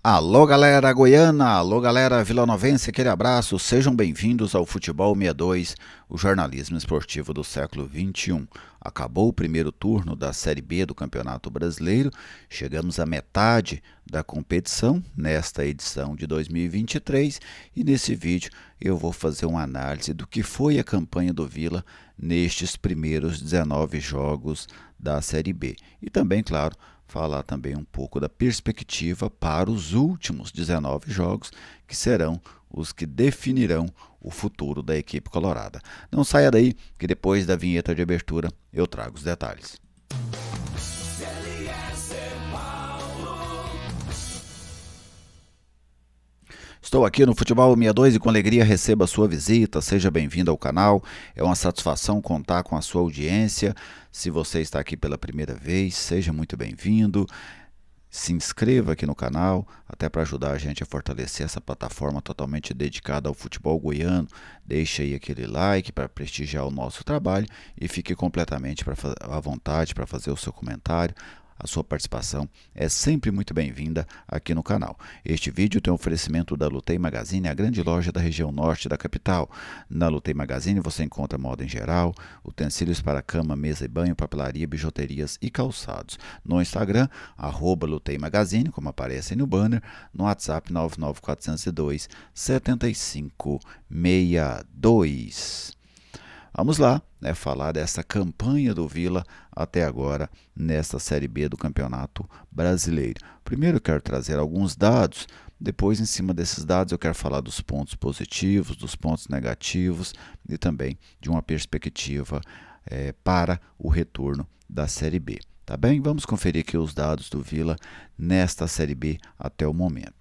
Alô galera goiana, alô galera vilanovense, aquele abraço, sejam bem-vindos ao Futebol 62, o jornalismo esportivo do século XXI. Acabou o primeiro turno da Série B do Campeonato Brasileiro, chegamos à metade da competição nesta edição de 2023 e nesse vídeo eu vou fazer uma análise do que foi a campanha do Vila nestes primeiros 19 jogos da Série B. E também, claro, falar também um pouco da perspectiva para os últimos 19 jogos, que serão os que definirão o futuro da equipe colorada. Não saia daí, que depois da vinheta de abertura eu trago os detalhes. Estou aqui no Futebol 62 e com alegria recebo a sua visita, seja bem-vindo ao canal, é uma satisfação contar com a sua audiência. Se você está aqui pela primeira vez, seja muito bem-vindo, se inscreva aqui no canal, até para ajudar a gente a fortalecer essa plataforma totalmente dedicada ao futebol goiano. Deixe aí aquele like para prestigiar o nosso trabalho e fique completamente à vontade para fazer o seu comentário. A sua participação é sempre muito bem-vinda aqui no canal. Este vídeo tem um oferecimento da Lutei Magazine, a grande loja da região norte da capital. Na Lutei Magazine você encontra moda em geral, utensílios para cama, mesa e banho, papelaria, bijuterias e calçados. No Instagram, @Lutei Magazine, como aparece aí no banner, no WhatsApp 99402 7562. Vamos lá, falar dessa campanha do Vila até agora nesta Série B do Campeonato Brasileiro. Primeiro eu quero trazer alguns dados, depois em cima desses dados eu quero falar dos pontos positivos, dos pontos negativos e também de uma perspectiva para o retorno da Série B. Tá bem? Vamos conferir aqui os dados do Vila nesta Série B até o momento.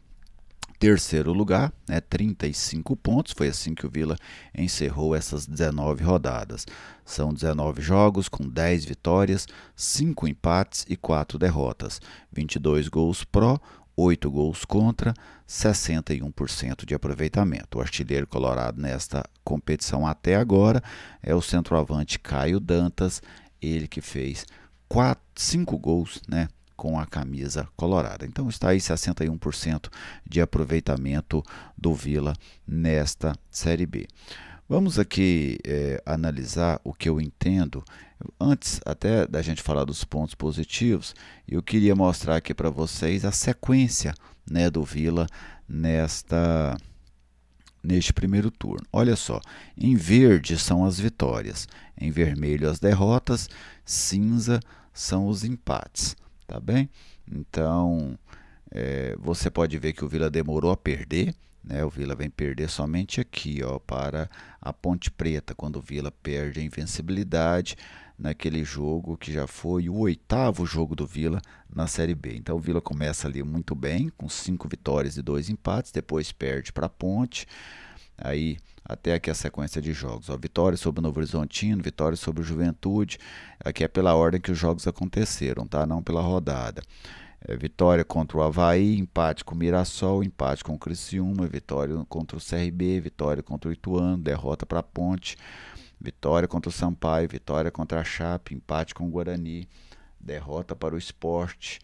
Terceiro lugar, 35 pontos, foi assim que o Vila encerrou essas 19 rodadas. São 19 jogos com 10 vitórias, 5 empates e 4 derrotas, 22 gols pró, 8 gols contra, 61% de aproveitamento. O artilheiro colorado nesta competição até agora é o centroavante Caio Dantas, ele que fez 5 gols, com a camisa colorada. Então está aí 61% de aproveitamento do Vila nesta Série B. Vamos aqui analisar o que eu entendo. Antes até da gente falar dos pontos positivos, eu queria mostrar aqui para vocês a sequência do Vila neste primeiro turno. Olha só, em verde são as vitórias, em vermelho as derrotas, cinza são os empates. Tá bem? Então, você pode ver que o Vila demorou a perder, o Vila vem perder somente aqui, para a Ponte Preta, quando o Vila perde a invencibilidade naquele jogo que já foi o 8º jogo do Vila na Série B. Então, o Vila começa ali muito bem, com 5 vitórias e 2 empates, depois perde para a Ponte, aí até aqui a sequência de jogos. Vitória sobre o Novo Horizontino, vitória sobre o Juventude. Aqui é pela ordem que os jogos aconteceram, tá? Não pela rodada. Vitória contra o Avaí, empate com o Mirassol, empate com o Criciúma, vitória contra o CRB, vitória contra o Ituano, derrota para a Ponte, vitória contra o Sampaio, vitória contra a Chape, empate com o Guarani, derrota para o Sport,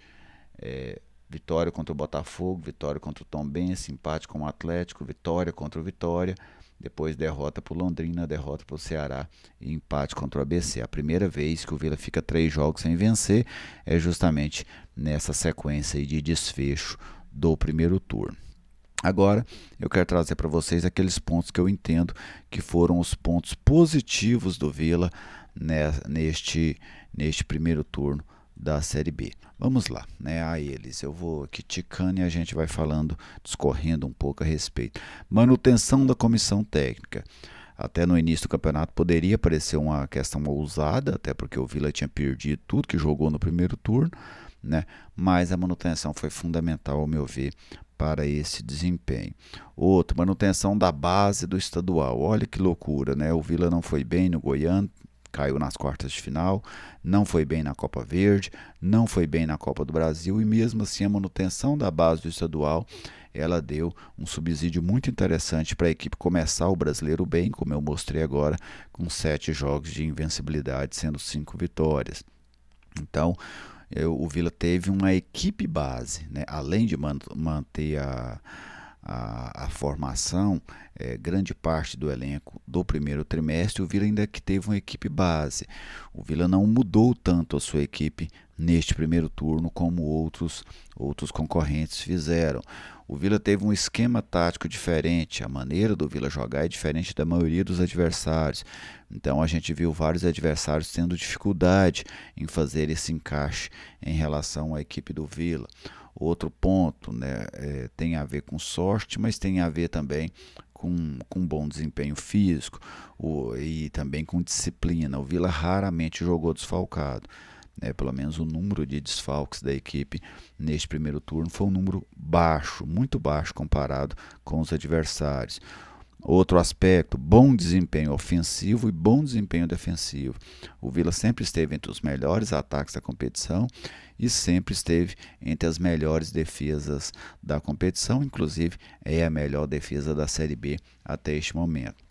vitória contra o Botafogo, vitória contra o Tombense, empate com o Atlético, vitória contra o Vitória, depois derrota para o Londrina, derrota para o Ceará e empate contra o ABC. A primeira vez que o Vila fica 3 jogos sem vencer é justamente nessa sequência aí de desfecho do primeiro turno. Agora eu quero trazer para vocês aqueles pontos que eu entendo que foram os pontos positivos do Vila neste primeiro turno da Série B. Vamos lá, a eles. Eu vou aqui ticando e a gente vai falando, discorrendo um pouco a respeito. Manutenção da comissão técnica. Até no início do campeonato poderia parecer uma questão ousada, até porque o Vila tinha perdido tudo que jogou no primeiro turno, mas a manutenção foi fundamental, ao meu ver, para esse desempenho. Outro, manutenção da base do estadual. Olha que loucura, o Vila não foi bem no Goiano, caiu nas quartas de final, não foi bem na Copa Verde, não foi bem na Copa do Brasil e mesmo assim a manutenção da base do estadual, ela deu um subsídio muito interessante para a equipe começar o brasileiro bem, como eu mostrei agora, com 7 jogos de invencibilidade, sendo 5 vitórias. Então, o Vila teve uma equipe base, né? Além de manter a formação, grande parte do elenco do primeiro trimestre, o Vila ainda que teve uma equipe base. O Vila não mudou tanto a sua equipe neste primeiro turno como outros concorrentes fizeram. O Vila teve um esquema tático diferente, a maneira do Vila jogar é diferente da maioria dos adversários. Então a gente viu vários adversários tendo dificuldade em fazer esse encaixe em relação à equipe do Vila. Outro ponto, né, tem a ver com sorte, mas tem a ver também com bom desempenho físico e também com disciplina. O Vila raramente jogou desfalcado. Pelo menos o número de desfalques da equipe neste primeiro turno foi um número baixo, muito baixo comparado com os adversários. Outro aspecto, bom desempenho ofensivo e bom desempenho defensivo. O Vila sempre esteve entre os melhores ataques da competição e sempre esteve entre as melhores defesas da competição, inclusive é a melhor defesa da Série B até este momento.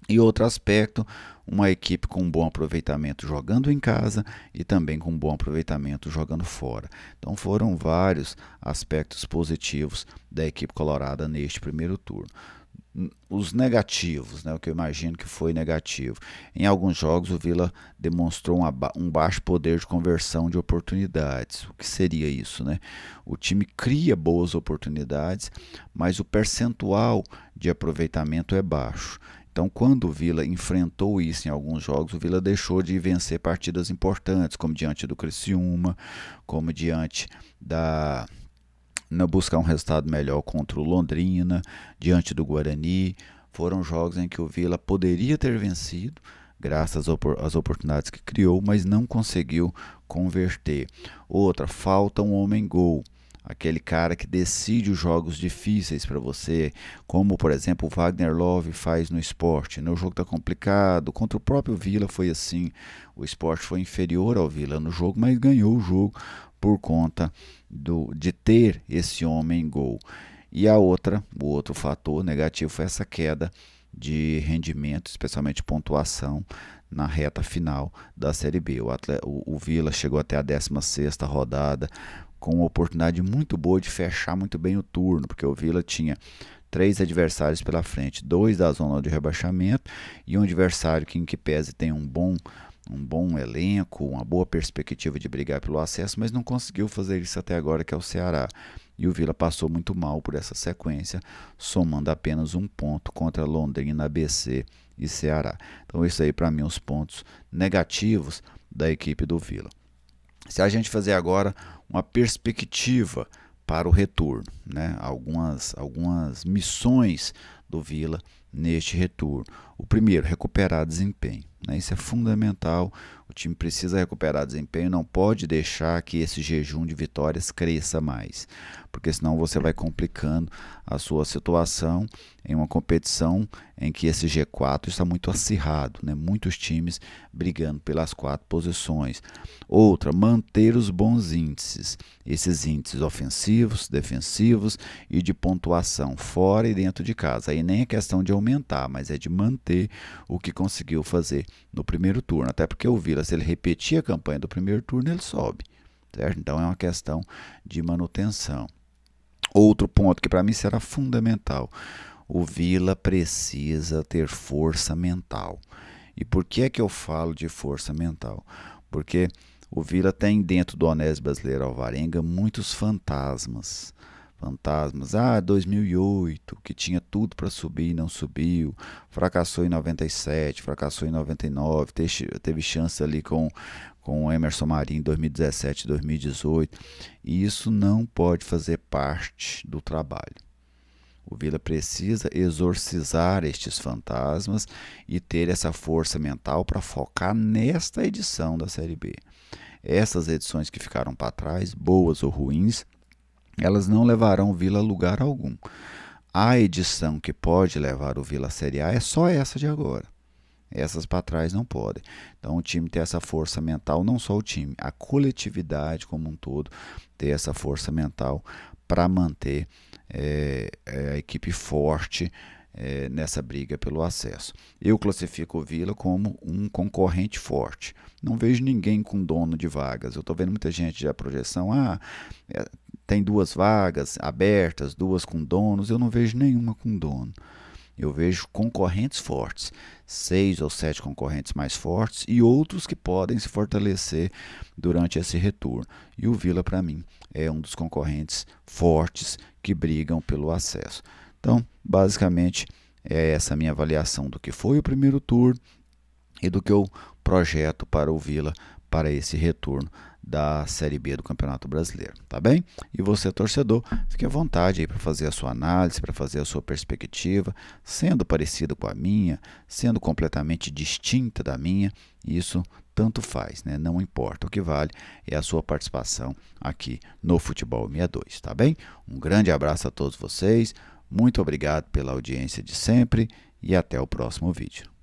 E outro aspecto, uma equipe com um bom aproveitamento jogando em casa e também com um bom aproveitamento jogando fora. Então foram vários aspectos positivos da equipe colorada neste primeiro turno. Os negativos, né, o que eu imagino que foi negativo. Em alguns jogos o Vila demonstrou um baixo poder de conversão de oportunidades. O que seria isso, né? O time cria boas oportunidades, mas o percentual de aproveitamento é baixo. Então, quando o Vila enfrentou isso em alguns jogos, o Vila deixou de vencer partidas importantes, como diante do Criciúma, como diante buscar um resultado melhor contra o Londrina, diante do Guarani. Foram jogos em que o Vila poderia ter vencido, graças às oportunidades que criou, mas não conseguiu converter. Outra, falta um homem-gol. Aquele cara que decide os jogos difíceis para você, como por exemplo o Wagner Love faz no Sport. No jogo está complicado, contra o próprio Vila foi assim. O Sport foi inferior ao Vila no jogo, mas ganhou o jogo por conta de ter esse homem-gol. E o outro fator negativo foi essa queda de rendimento, especialmente pontuação, na reta final da Série B. O Vila chegou até a 16ª rodada com uma oportunidade muito boa de fechar muito bem o turno, porque o Vila tinha 3 adversários pela frente, 2 da zona de rebaixamento e um adversário que, em que pese, tem um bom elenco, uma boa perspectiva de brigar pelo acesso, mas não conseguiu fazer isso até agora, que é o Ceará. E o Vila passou muito mal por essa sequência, somando apenas um ponto contra Londrina, ABC e Ceará. Então, isso aí para mim os pontos negativos da equipe do Vila. Se a gente fazer agora uma perspectiva para o retorno, né? Algumas missões do Vila neste retorno. O primeiro, recuperar desempenho, né? Isso é fundamental. O time precisa recuperar desempenho, não pode deixar que esse jejum de vitórias cresça mais, porque senão você vai complicando a sua situação em uma competição em que esse G4 está muito acirrado, né? Muitos times brigando pelas 4 posições. Outra, manter os bons índices, esses índices ofensivos, defensivos e de pontuação fora e dentro de casa. Aí nem é questão de aumentar, mas é de manter o que conseguiu fazer no primeiro turno, até porque o Vila, se ele repetir a campanha do primeiro turno, ele sobe, certo? Então é uma questão de manutenção. Outro ponto que para mim será fundamental, o Vila precisa ter força mental. E por que é que eu falo de força mental? Porque o Vila tem dentro do Onésio Brasileiro Alvarenga muitos fantasmas. 2008, que tinha tudo para subir e não subiu, fracassou em 97, fracassou em 99, teve chance ali com o Emerson Marinho em 2017, 2018, e isso não pode fazer parte do trabalho. O Vila precisa exorcizar estes fantasmas e ter essa força mental para focar nesta edição da Série B. Essas edições que ficaram para trás, boas ou ruins, elas não levarão o Vila a lugar algum. A edição que pode levar o Vila à Série A é só essa de agora. Essas para trás não podem. Então o time tem essa força mental, não só o time, a coletividade como um todo ter essa força mental para manter a equipe forte nessa briga pelo acesso. Eu classifico o Vila como um concorrente forte. Não vejo ninguém com dono de vagas. Eu estou vendo muita gente da projeção, tem 2 vagas abertas, 2 com donos. Eu não vejo nenhuma com dono. Eu vejo concorrentes fortes, 6 ou 7 concorrentes mais fortes e outros que podem se fortalecer durante esse retorno. E o Vila, para mim, é um dos concorrentes fortes que brigam pelo acesso. Então, basicamente, é essa a minha avaliação do que foi o primeiro turno e do que eu projeto para o Vila para esse retorno da Série B do Campeonato Brasileiro, tá bem? E você, torcedor, fique à vontade aí para fazer a sua análise, para fazer a sua perspectiva, sendo parecida com a minha, sendo completamente distinta da minha, isso tanto faz, né? Não importa, o que vale é a sua participação aqui no Futebol 62, tá bem? Um grande abraço a todos vocês, muito obrigado pela audiência de sempre e até o próximo vídeo.